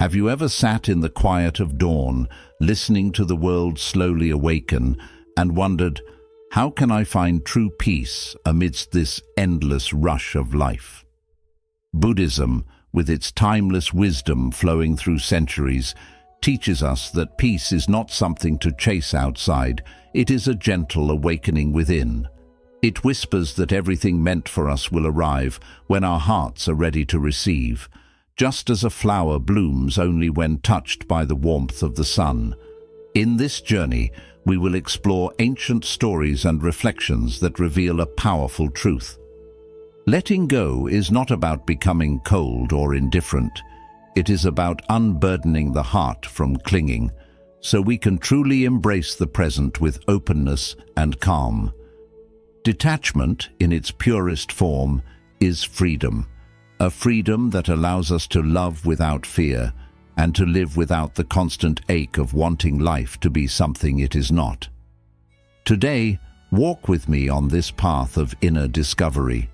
Have you ever sat in the quiet of dawn, listening to the world slowly awaken, and wondered, how can I find true peace amidst this endless rush of life? Buddhism, with its timeless wisdom flowing through centuries, teaches us that peace is not something to chase outside, it is a gentle awakening within. It whispers that everything meant for us will arrive when our hearts are ready to receive, just as a flower blooms only when touched by the warmth of the sun. In this journey, we will explore ancient stories and reflections that reveal a powerful truth. Letting go is not about becoming cold or indifferent. It is about unburdening the heart from clinging, so we can truly embrace the present with openness and calm. Detachment, in its purest form, is freedom, a freedom that allows us to love without fear and to live without the constant ache of wanting life to be something it is not. Today, walk with me on this path of inner discovery.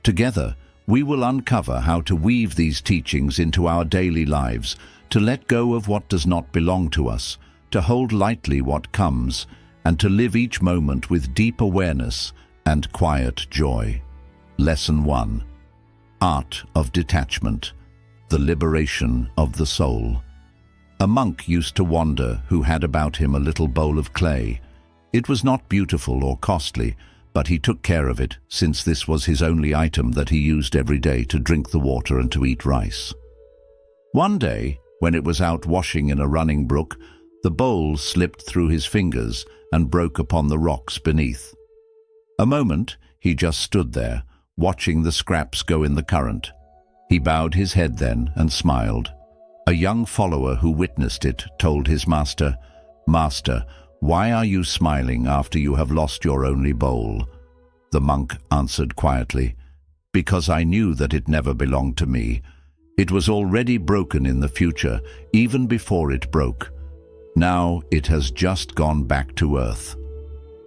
Together, we will uncover how to weave these teachings into our daily lives, to let go of what does not belong to us, to hold lightly what comes, and to live each moment with deep awareness and quiet joy. Lesson 1. Art of Detachment. The liberation of the soul. A monk used to wander who had about him a little bowl of clay. It was not beautiful or costly, but he took care of it, since this was his only item that he used every day to drink the water and to eat rice. One day, when it was out washing in a running brook, the bowl slipped through his fingers and broke upon the rocks beneath. A moment, he just stood there, watching the scraps go in the current. He bowed his head then and smiled. A young follower who witnessed it told his master, "Master, why are you smiling after you have lost your only bowl?" The monk answered quietly, "Because I knew that it never belonged to me. It was already broken in the future, even before it broke. Now it has just gone back to earth."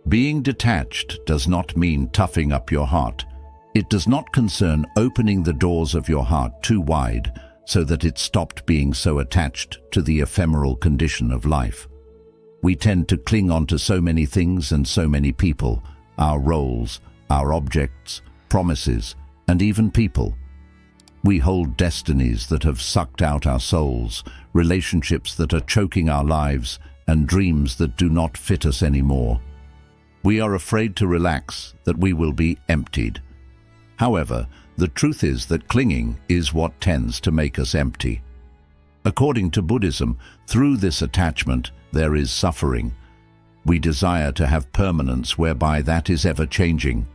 Being detached does not mean toughing up your heart. It does not concern opening the doors of your heart too wide so that it stopped being so attached to the ephemeral condition of life. We tend to cling on to so many things and so many people, our roles, our objects, promises, and even people. We hold destinies that have sucked out our souls, relationships that are choking our lives, and dreams that do not fit us anymore. We are afraid to relax, that we will be emptied. However, the truth is that clinging is what tends to make us empty. According to Buddhism, through this attachment, there is suffering. We desire to have permanence whereby that is ever-changing.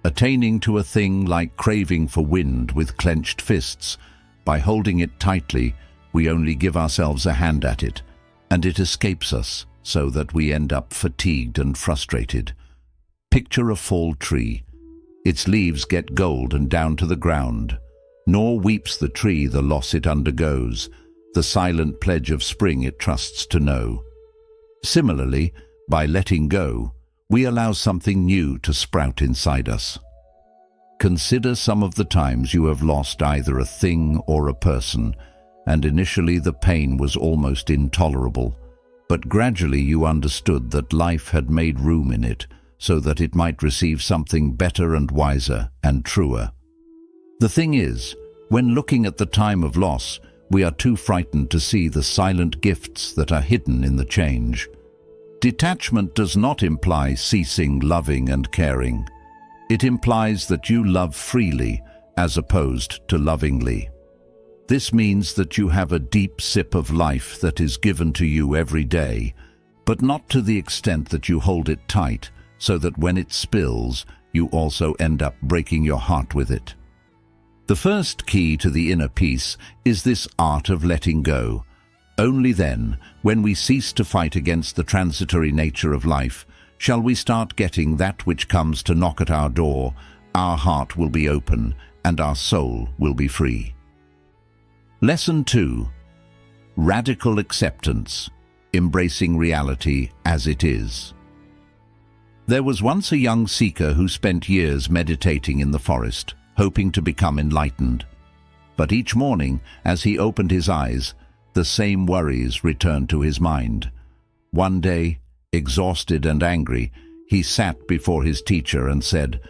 Attaining to a thing like craving for wind with clenched fists. By holding it tightly, we only give ourselves a hand at it, and it escapes us so that we end up fatigued and frustrated. Picture a fall tree. Its leaves get gold and down to the ground. Nor weeps the tree the loss it undergoes, the silent pledge of spring it trusts to know. Similarly, by letting go, we allow something new to sprout inside us. Consider some of the times you have lost either a thing or a person, and initially the pain was almost intolerable, but gradually you understood that life had made room in it, so that it might receive something better and wiser and truer. The thing is, when looking at the time of loss, we are too frightened to see the silent gifts that are hidden in the change. Detachment does not imply ceasing loving and caring. It implies that you love freely as opposed to lovingly. This means that you have a deep sip of life that is given to you every day, but not to the extent that you hold it tight, so that when it spills, you also end up breaking your heart with it. The first key to the inner peace is this art of letting go. Only then, when we cease to fight against the transitory nature of life, shall we start getting that which comes to knock at our door. Our heart will be open, and our soul will be free. Lesson 2. Radical Acceptance. Embracing reality as it is. There was once a young seeker who spent years meditating in the forest, hoping to become enlightened. But each morning, as he opened his eyes, The same worries returned to his mind. One day, exhausted and angry, he sat before his teacher and said,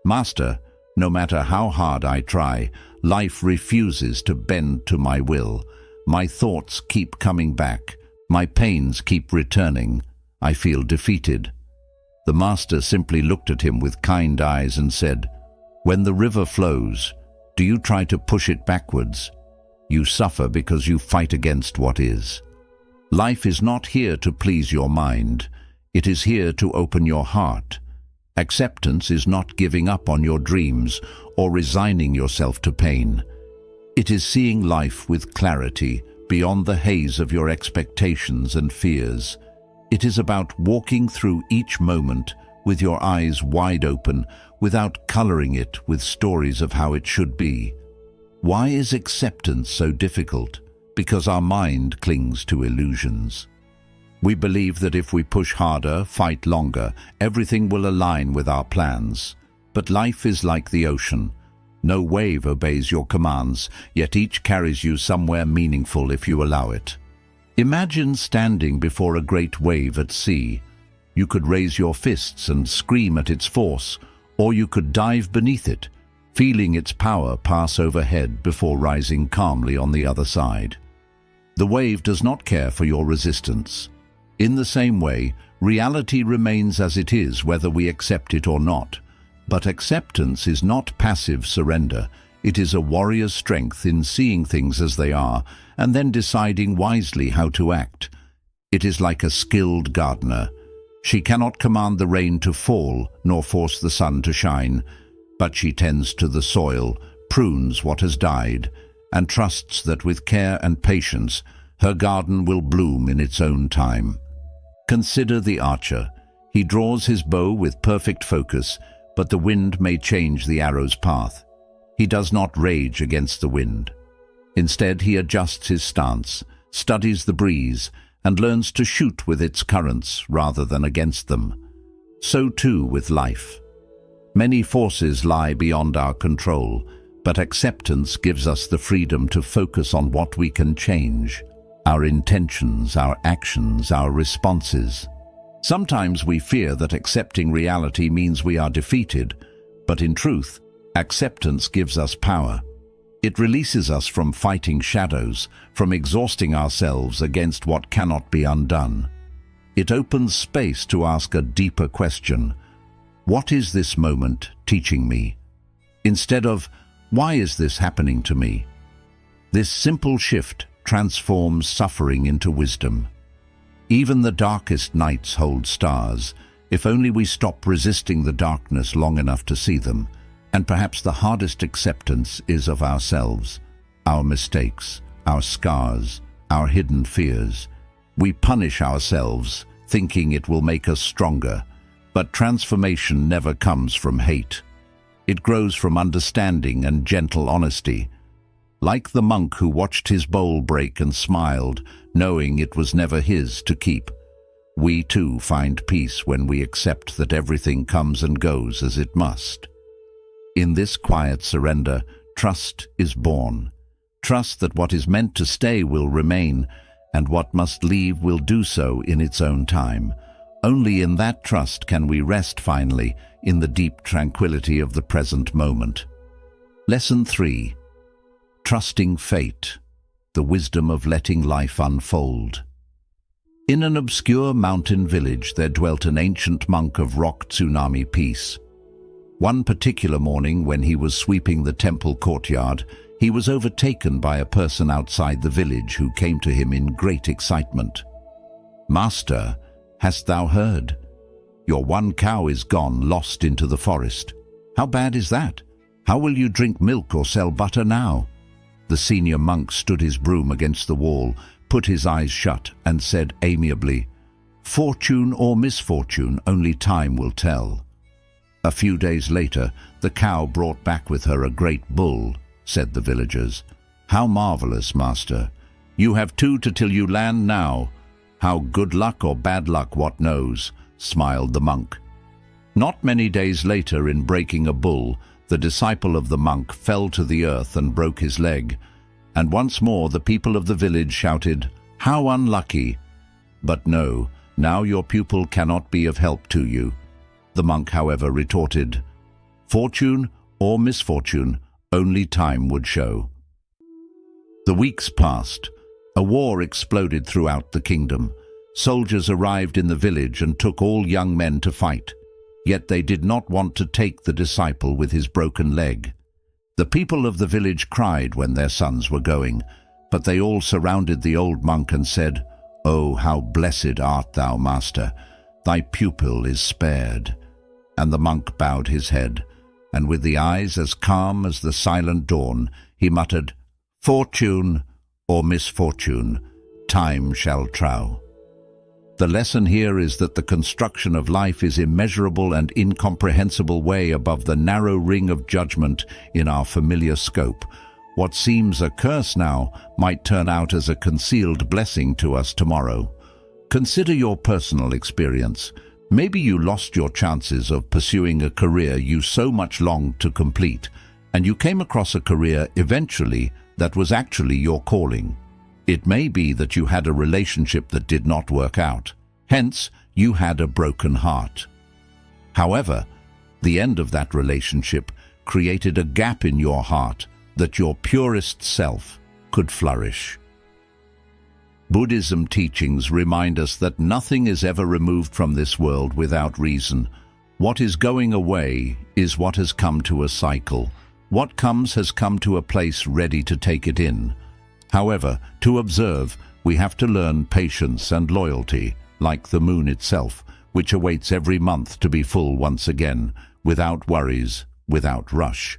"Master, no matter how hard I try, life refuses to bend to my will. My thoughts keep coming back. My pains keep returning. I feel defeated." The master simply looked at him with kind eyes and said, "When the river flows, do you try to push it backwards? You suffer because you fight against what is. Life is not here to please your mind. It is here to open your heart. Acceptance is not giving up on your dreams or resigning yourself to pain. It is seeing life with clarity beyond the haze of your expectations and fears. It is about walking through each moment with your eyes wide open without coloring it with stories of how it should be. Why is acceptance so difficult? Because our mind clings to illusions. We believe that if we push harder, fight longer, everything will align with our plans. But life is like the ocean. No wave obeys your commands, yet each carries you somewhere meaningful if you allow it. Imagine standing before a great wave at sea. You could raise your fists and scream at its force, or you could dive beneath it, feeling its power pass overhead before rising calmly on the other side. The wave does not care for your resistance. In the same way, reality remains as it is whether we accept it or not. But acceptance is not passive surrender. It is a warrior's strength in seeing things as they are and then deciding wisely how to act. It is like a skilled gardener. She cannot command the rain to fall nor force the sun to shine, but she tends to the soil, prunes what has died, and trusts that with care and patience her garden will bloom in its own time. Consider the archer. He draws his bow with perfect focus, but the wind may change the arrow's path. He does not rage against the wind. Instead, he adjusts his stance, studies the breeze, and learns to shoot with its currents rather than against them. So too with life. Many forces lie beyond our control, but acceptance gives us the freedom to focus on what we can change: our intentions, our actions, our responses. Sometimes we fear that accepting reality means we are defeated, but in truth, acceptance gives us power. It releases us from fighting shadows, from exhausting ourselves against what cannot be undone. It opens space to ask a deeper question: what is this moment teaching me? Instead of, why is this happening to me? This simple shift transforms suffering into wisdom. Even the darkest nights hold stars, if only we stop resisting the darkness long enough to see them. And perhaps the hardest acceptance is of ourselves, our mistakes, our scars, our hidden fears. We punish ourselves, thinking it will make us stronger, but transformation never comes from hate. It grows from understanding and gentle honesty. Like the monk who watched his bowl break and smiled, knowing it was never his to keep. We too find peace when we accept that everything comes and goes as it must. In this quiet surrender, trust is born. Trust that what is meant to stay will remain, and what must leave will do so in its own time. Only in that trust can we rest finally in the deep tranquility of the present moment. Lesson 3. Trusting fate, the wisdom of letting life unfold. In an obscure mountain village there dwelt an ancient monk of rock tsunami peace. One particular morning, when he was sweeping the temple courtyard, he was overtaken by a person outside the village who came to him in great excitement. "Master, hast thou heard? Your one cow is gone, lost into the forest. How bad is that? How will you drink milk or sell butter now?" The senior monk stood his broom against the wall, put his eyes shut, and said amiably, "Fortune or misfortune, only time will tell." A few days later, the cow brought back with her a great bull, said the villagers. "How marvelous, master! You have two till you land now. How good luck or bad luck, what knows?" smiled the monk. Not many days later, in breaking a bull, the disciple of the monk fell to the earth and broke his leg. and once more the people of the village shouted, "How unlucky!" But no, now your pupil cannot be of help to you. The monk, however, retorted, "Fortune or misfortune, only time would show." The weeks passed. A war exploded throughout the kingdom. Soldiers arrived in the village and took all young men to fight. Yet they did not want to take the disciple with his broken leg. The people of the village cried when their sons were going, but they all surrounded the old monk and said, "Oh, how blessed art thou, master! Thy pupil is spared." And the monk bowed his head, and with the eyes as calm as the silent dawn, he muttered, "Fortune or misfortune, time shall trow." The lesson here is that the construction of life is immeasurable and incomprehensible way above the narrow ring of judgment in our familiar scope. What seems a curse now might turn out as a concealed blessing to us tomorrow. Consider your personal experience. Maybe you lost your chances of pursuing a career you so much longed to complete, and you came across a career eventually that was actually your calling. It may be that you had a relationship that did not work out. Hence, you had a broken heart. However, the end of that relationship created a gap in your heart that your purest self could flourish. Buddhism teachings remind us that nothing is ever removed from this world without reason. What is going away is what has come to a cycle. What comes has come to a place ready to take it in. However, to observe, we have to learn patience and loyalty, like the moon itself, which awaits every month to be full once again, without worries, without rush.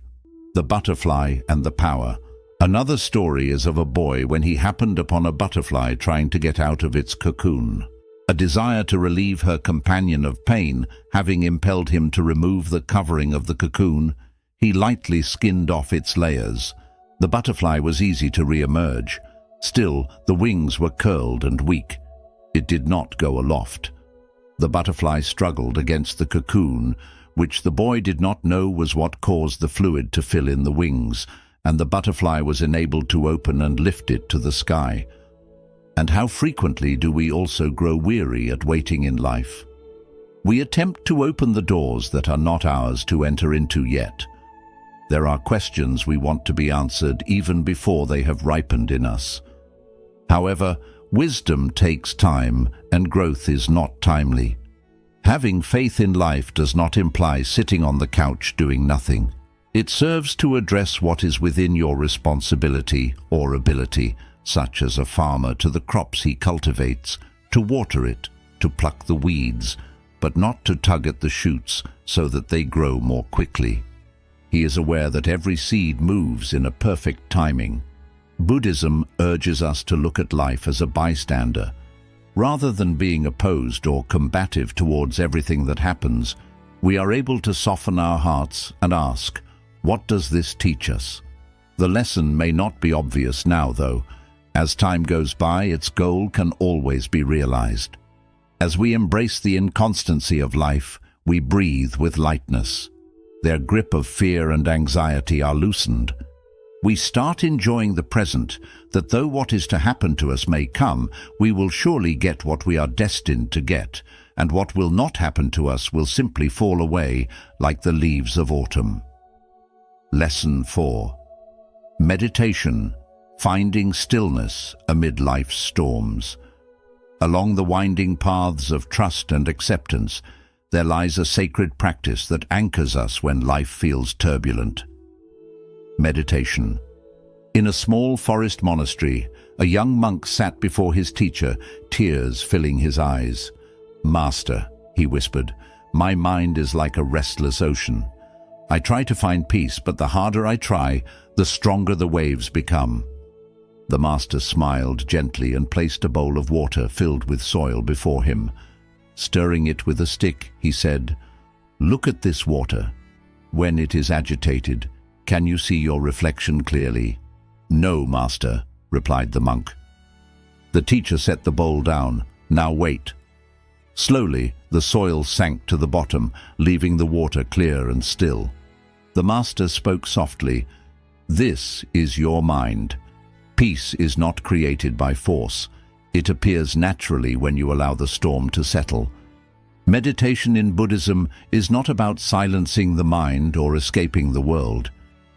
The butterfly and the power. Another story is of a boy when he happened upon a butterfly trying to get out of its cocoon. A desire to relieve her companion of pain having impelled him to remove the covering of the cocoon, he lightly skinned off its layers. The butterfly was easy to re-emerge. Still, the wings were curled and weak. It did not go aloft. The butterfly struggled against the cocoon, which the boy did not know was what caused the fluid to fill in the wings, and the butterfly was enabled to open and lift it to the sky. And how frequently do we also grow weary at waiting in life? We attempt to open the doors that are not ours to enter into yet. There are questions we want to be answered even before they have ripened in us. However, wisdom takes time and growth is not timely. Having faith in life does not imply sitting on the couch doing nothing. It serves to address what is within your responsibility or ability, such as a farmer to the crops he cultivates, to water it, to pluck the weeds, but not to tug at the shoots so that they grow more quickly. He is aware that every seed moves in a perfect timing. Buddhism urges us to look at life as a bystander. Rather than being opposed or combative towards everything that happens, we are able to soften our hearts and ask, what does this teach us? The lesson may not be obvious now, though. As time goes by, its goal can always be realized. As we embrace the inconstancy of life, we breathe with lightness. Their grip of fear and anxiety are loosened. We start enjoying the present, that though what is to happen to us may come, we will surely get what we are destined to get, and what will not happen to us will simply fall away like the leaves of autumn. Lesson 4. Meditation, finding stillness amid life's storms. Along the winding paths of trust and acceptance, there lies a sacred practice that anchors us when life feels turbulent. Meditation. In a small forest monastery, a young monk sat before his teacher, tears filling his eyes. "Master," he whispered, "my mind is like a restless ocean. I try to find peace, but the harder I try, the stronger the waves become." The master smiled gently and placed a bowl of water filled with soil before him. Stirring it with a stick, he said, "Look at this water. When it is agitated, can you see your reflection clearly?" "No, master," replied the monk. The teacher set the bowl down. "Now wait." Slowly, the soil sank to the bottom, leaving the water clear and still. The master spoke softly, "This is your mind. Peace is not created by force. It appears naturally when you allow the storm to settle. Meditation in Buddhism is not about silencing the mind or escaping the world.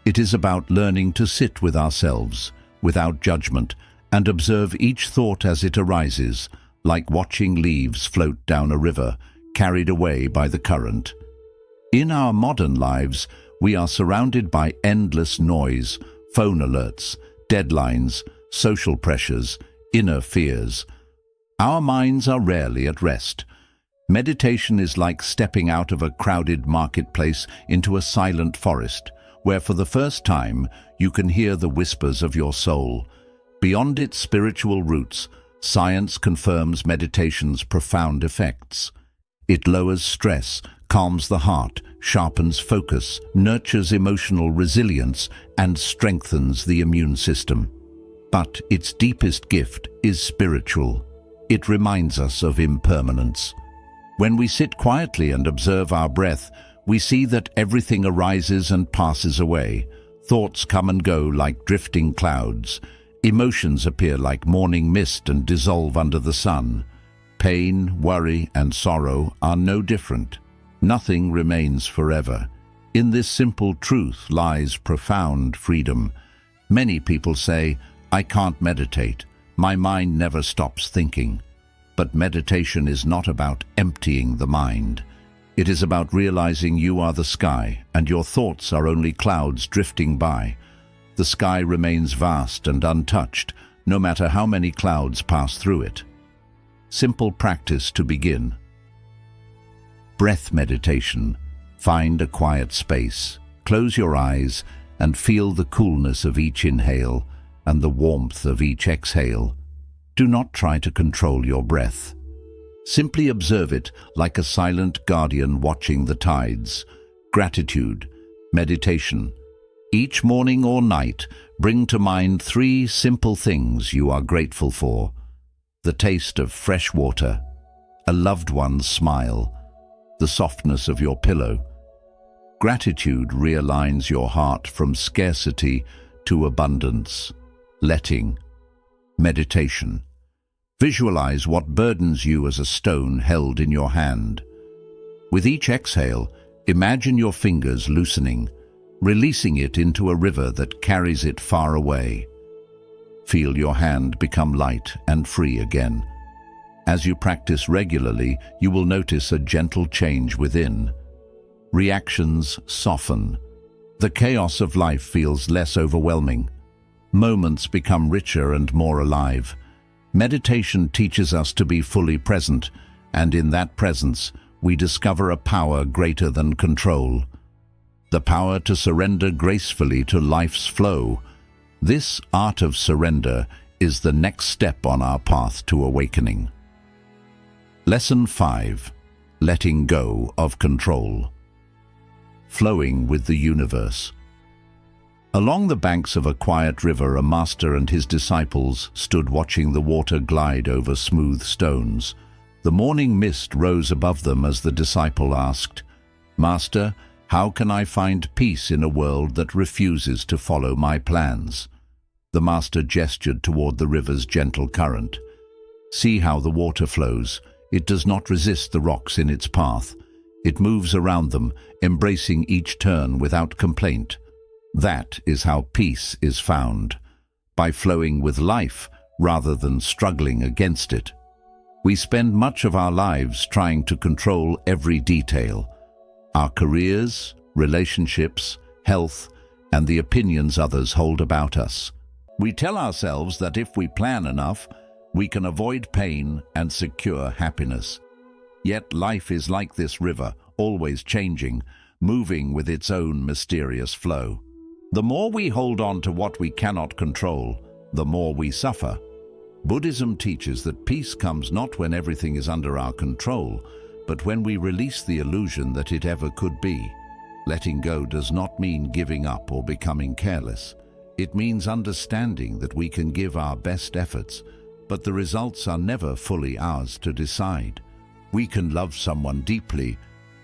It is about learning to sit with ourselves, without judgment, and observe each thought as it arises, like watching leaves float down a river, carried away by the current. In our modern lives, we are surrounded by endless noise, phone alerts, deadlines, social pressures, inner fears. Our minds are rarely at rest. Meditation is like stepping out of a crowded marketplace into a silent forest, where for the first time you can hear the whispers of your soul. Beyond its spiritual roots, science confirms meditation's profound effects. It lowers stress, calms the heart, sharpens focus, nurtures emotional resilience, and strengthens the immune system. But its deepest gift is spiritual. It reminds us of impermanence. When we sit quietly and observe our breath, we see that everything arises and passes away. Thoughts come and go like drifting clouds. Emotions appear like morning mist and dissolve under the sun. Pain, worry, and sorrow are no different. Nothing remains forever. In this simple truth lies profound freedom. Many people say, "I can't meditate. My mind never stops thinking." But meditation is not about emptying the mind. It is about realizing you are the sky, and your thoughts are only clouds drifting by. The sky remains vast and untouched, no matter how many clouds pass through it. Simple practice to begin. Breath meditation. Find a quiet space. Close your eyes and feel the coolness of each inhale and the warmth of each exhale. Do not try to control your breath. Simply observe it like a silent guardian watching the tides. Gratitude. Meditation. Each morning or night, bring to mind 3 simple things you are grateful for. The taste of fresh water, a loved one's smile, the softness of your pillow. Gratitude realigns your heart from scarcity to abundance. Letting. Meditation. Visualize what burdens you as a stone held in your hand. With each exhale, imagine your fingers loosening, releasing it into a river that carries it far away. Feel your hand become light and free again. As you practice regularly, you will notice a gentle change within. Reactions soften. The chaos of life feels less overwhelming. Moments become richer and more alive. Meditation teaches us to be fully present, and in that presence, we discover a power greater than control. The power to surrender gracefully to life's flow. This art of surrender is the next step on our path to awakening. Lesson 5. Letting go of control. Flowing with the universe. Along the banks of a quiet river, a master and his disciples stood watching the water glide over smooth stones. The morning mist rose above them as the disciple asked, "Master, how can I find peace in a world that refuses to follow my plans?" The master gestured toward the river's gentle current. "See how the water flows. It does not resist the rocks in its path. It moves around them, embracing each turn without complaint. That is how peace is found, by flowing with life rather than struggling against it." We spend much of our lives trying to control every detail: our careers, relationships, health, and the opinions others hold about us. We tell ourselves that if we plan enough, we can avoid pain and secure happiness. Yet life is like this river, always changing, moving with its own mysterious flow. The more we hold on to what we cannot control, the more we suffer. Buddhism teaches that peace comes not when everything is under our control, but when we release the illusion that it ever could be. Letting go does not mean giving up or becoming careless. It means understanding that we can give our best efforts, but the results are never fully ours to decide. We can love someone deeply,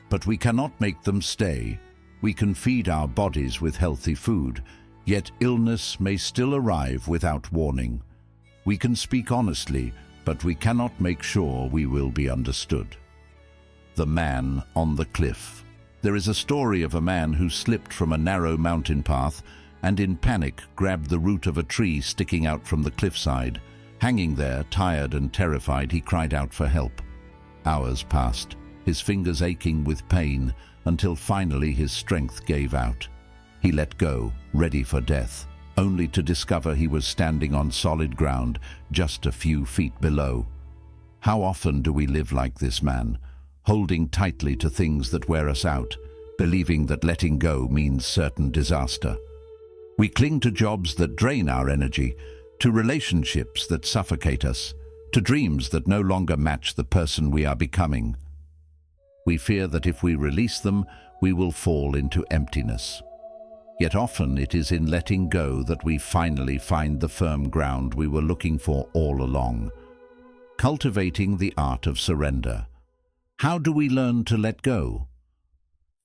but we cannot make them stay. We can feed our bodies with healthy food, Yet illness may still arrive without warning. We can speak honestly, but we cannot make sure we will be understood. The man on the cliff. There is a story of a man who slipped from a narrow mountain path and in panic grabbed the root of a tree sticking out from the cliffside. Hanging there, tired and terrified, he cried out for help. Hours passed, his fingers aching with pain, until finally his strength gave out. He let go, ready for death, only to discover he was standing on solid ground just a few feet below. How often do we live like this man, holding tightly to things that wear us out, believing that letting go means certain disaster? We cling to jobs that drain our energy, to relationships that suffocate us, to dreams that no longer match the person we are becoming. We fear that if we release them, we will fall into emptiness. Yet often it is in letting go that we finally find the firm ground we were looking for all along. Cultivating the art of surrender. How do we learn to let go?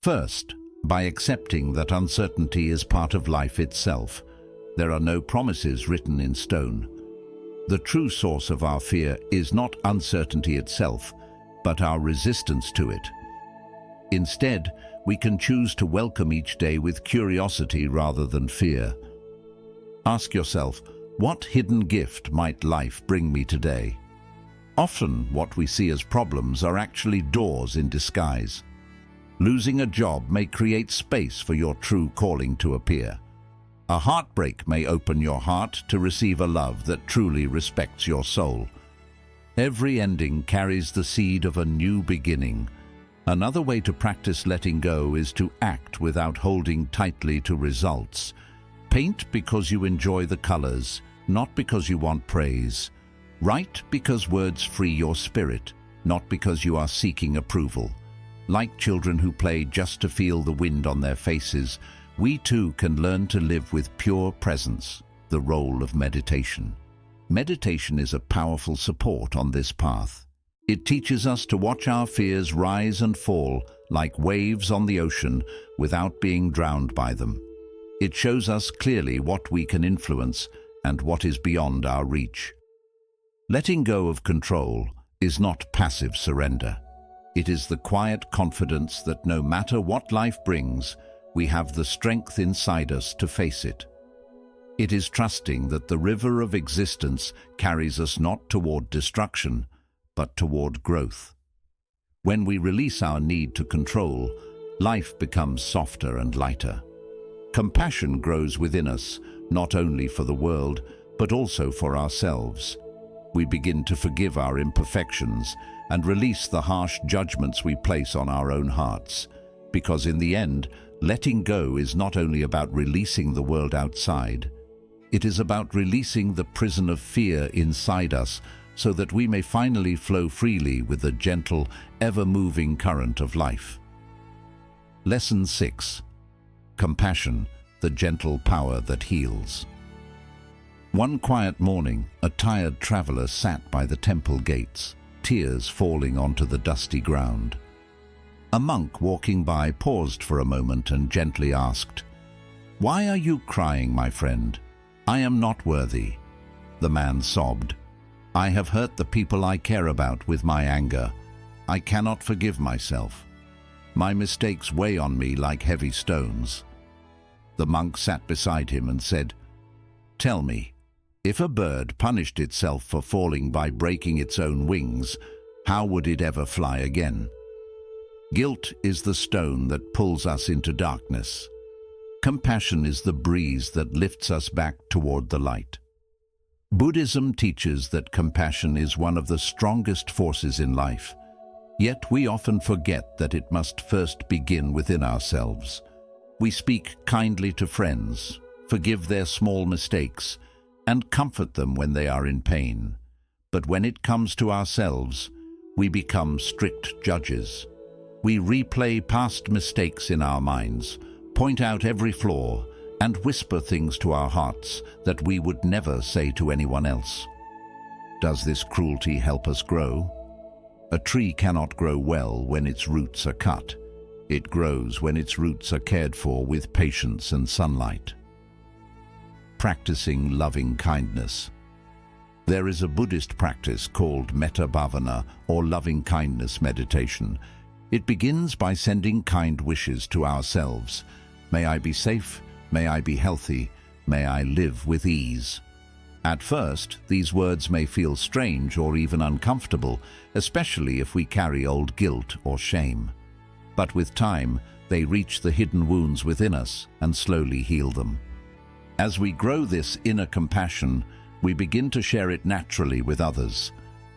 First, by accepting that uncertainty is part of life itself. There are no promises written in stone. The true source of our fear is not uncertainty itself, but our resistance to it. Instead, we can choose to welcome each day with curiosity rather than fear. Ask yourself, what hidden gift might life bring me today? Often, what we see as problems are actually doors in disguise. Losing a job may create space for your true calling to appear. A heartbreak may open your heart to receive a love that truly respects your soul. Every ending carries the seed of a new beginning. Another way to practice letting go is to act without holding tightly to results. Paint because you enjoy the colors, not because you want praise. Write because words free your spirit, not because you are seeking approval. Like children who play just to feel the wind on their faces, we too can learn to live with pure presence, the role of meditation. Meditation is a powerful support on this path. It teaches us to watch our fears rise and fall like waves on the ocean without being drowned by them. It shows us clearly what we can influence and what is beyond our reach. Letting go of control is not passive surrender. It is the quiet confidence that no matter what life brings, we have the strength inside us to face it. It is trusting that the river of existence carries us not toward destruction, but toward growth. When we release our need to control, life becomes softer and lighter. Compassion grows within us, not only for the world, but also for ourselves. We begin to forgive our imperfections and release the harsh judgments we place on our own hearts. Because in the end, letting go is not only about releasing the world outside. It is about releasing the prison of fear inside us so that we may finally flow freely with the gentle, ever-moving current of life. Lesson 6. Compassion, the gentle power that heals. One quiet morning, a tired traveler sat by the temple gates, tears falling onto the dusty ground. A monk walking by paused for a moment and gently asked, "Why are you crying, my friend? I am not worthy." The man sobbed, "I have hurt the people I care about with my anger. I cannot forgive myself. My mistakes weigh on me like heavy stones." The monk sat beside him and said, "Tell me, if a bird punished itself for falling by breaking its own wings, how would it ever fly again? Guilt is the stone that pulls us into darkness. Compassion is the breeze that lifts us back toward the light." Buddhism teaches that compassion is one of the strongest forces in life, yet we often forget that it must first begin within ourselves. We speak kindly to friends, forgive their small mistakes, and comfort them when they are in pain. But when it comes to ourselves, we become strict judges. We replay past mistakes in our minds, point out every flaw, and whisper things to our hearts that we would never say to anyone else. Does this cruelty help us grow? A tree cannot grow well when its roots are cut. It grows when its roots are cared for with patience and sunlight. practicing loving kindness. There is a Buddhist practice called metta bhavana, or loving kindness meditation. It begins by sending kind wishes to ourselves. May I be safe, may I be healthy, may I live with ease. At first, these words may feel strange or even uncomfortable, especially if we carry old guilt or shame. But with time, they reach the hidden wounds within us and slowly heal them. As we grow this inner compassion, we begin to share it naturally with others.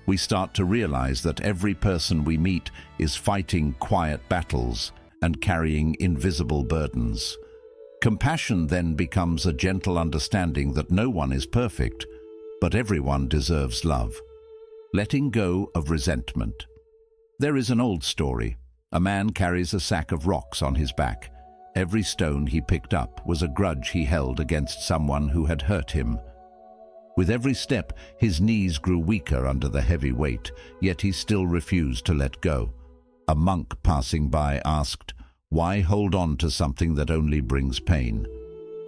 We start to realize that every person we meet is fighting quiet battles and carrying invisible burdens. Compassion then becomes a gentle understanding that no one is perfect, but everyone deserves love. Letting go of resentment. There is an old story. A man carries a sack of rocks on his back. Every stone he picked up was a grudge he held against someone who had hurt him. With every step, his knees grew weaker under the heavy weight, yet he still refused to let go. A monk passing by asked, "Why hold on to something that only brings pain?"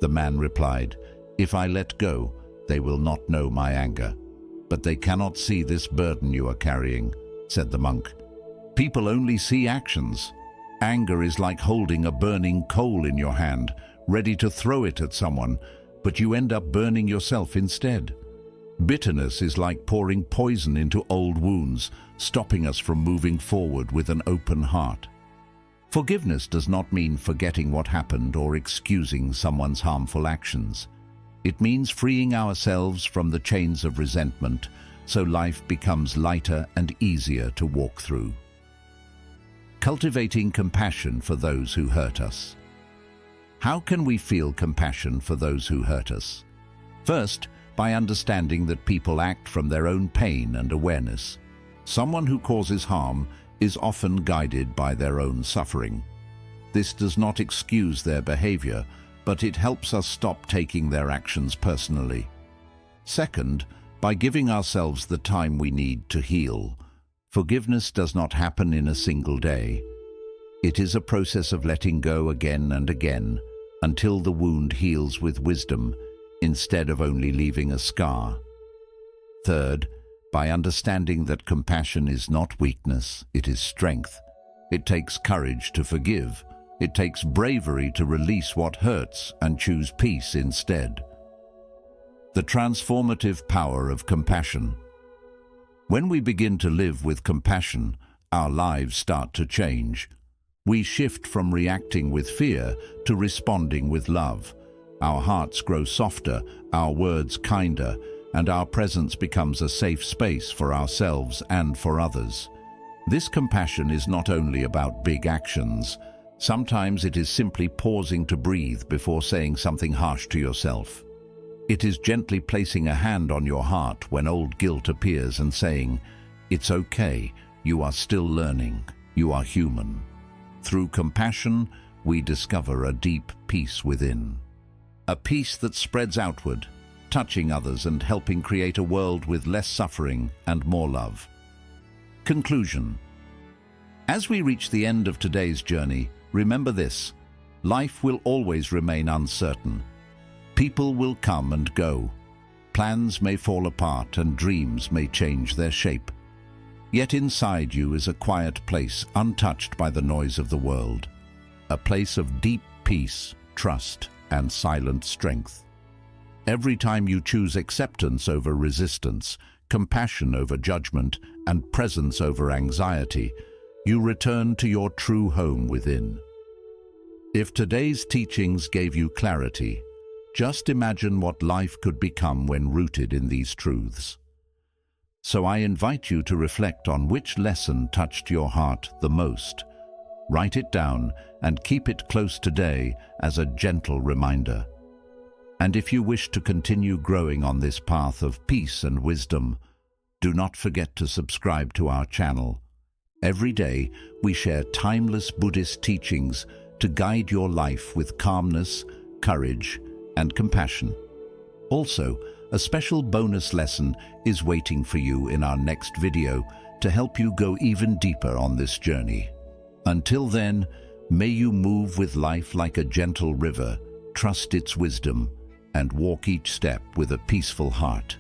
The man replied, "If I let go, they will not know my anger. But they cannot see this burden you are carrying," said the monk. People only see actions. Anger is like holding a burning coal in your hand, ready to throw it at someone, but you end up burning yourself instead. Bitterness is like pouring poison into old wounds, stopping us from moving forward with an open heart. Forgiveness does not mean forgetting what happened or excusing someone's harmful actions. It means freeing ourselves from the chains of resentment, so life becomes lighter and easier to walk through. Cultivating compassion for those who hurt us. How can we feel compassion for those who hurt us? First, by understanding that people act from their own pain and awareness. Someone who causes harm is often guided by their own suffering. This does not excuse their behavior, but it helps us stop taking their actions personally. Second, by giving ourselves the time we need to heal. Forgiveness does not happen in a single day. It is a process of letting go again and again, until the wound heals with wisdom, instead of only leaving a scar. Third, by understanding that compassion is not weakness, it is strength. It takes courage to forgive. It takes bravery to release what hurts and choose peace instead. The transformative power of compassion. When we begin to live with compassion, our lives start to change. We shift from reacting with fear to responding with love. Our hearts grow softer, our words kinder, and our presence becomes a safe space for ourselves and for others. This compassion is not only about big actions. Sometimes it is simply pausing to breathe before saying something harsh to yourself. It is gently placing a hand on your heart when old guilt appears and saying, "It's okay, you are still learning, you are human." Through compassion, we discover a deep peace within. A peace that spreads outward, touching others and helping create a world with less suffering and more love. Conclusion. As we reach the end of today's journey, remember this: life will always remain uncertain. People will come and go. Plans may fall apart and dreams may change their shape. Yet inside you is a quiet place untouched by the noise of the world. A place of deep peace, trust, and silent strength. Every time you choose acceptance over resistance, compassion over judgment, and presence over anxiety, you return to your true home within. If today's teachings gave you clarity, just imagine what life could become when rooted in these truths. So I invite you to reflect on which lesson touched your heart the most. Write it down and keep it close today as a gentle reminder. And if you wish to continue growing on this path of peace and wisdom, do not forget to subscribe to our channel. Every day, we share timeless Buddhist teachings to guide your life with calmness, courage, and compassion. Also, a special bonus lesson is waiting for you in our next video to help you go even deeper on this journey. Until then, may you move with life like a gentle river, trust its wisdom, and walk each step with a peaceful heart.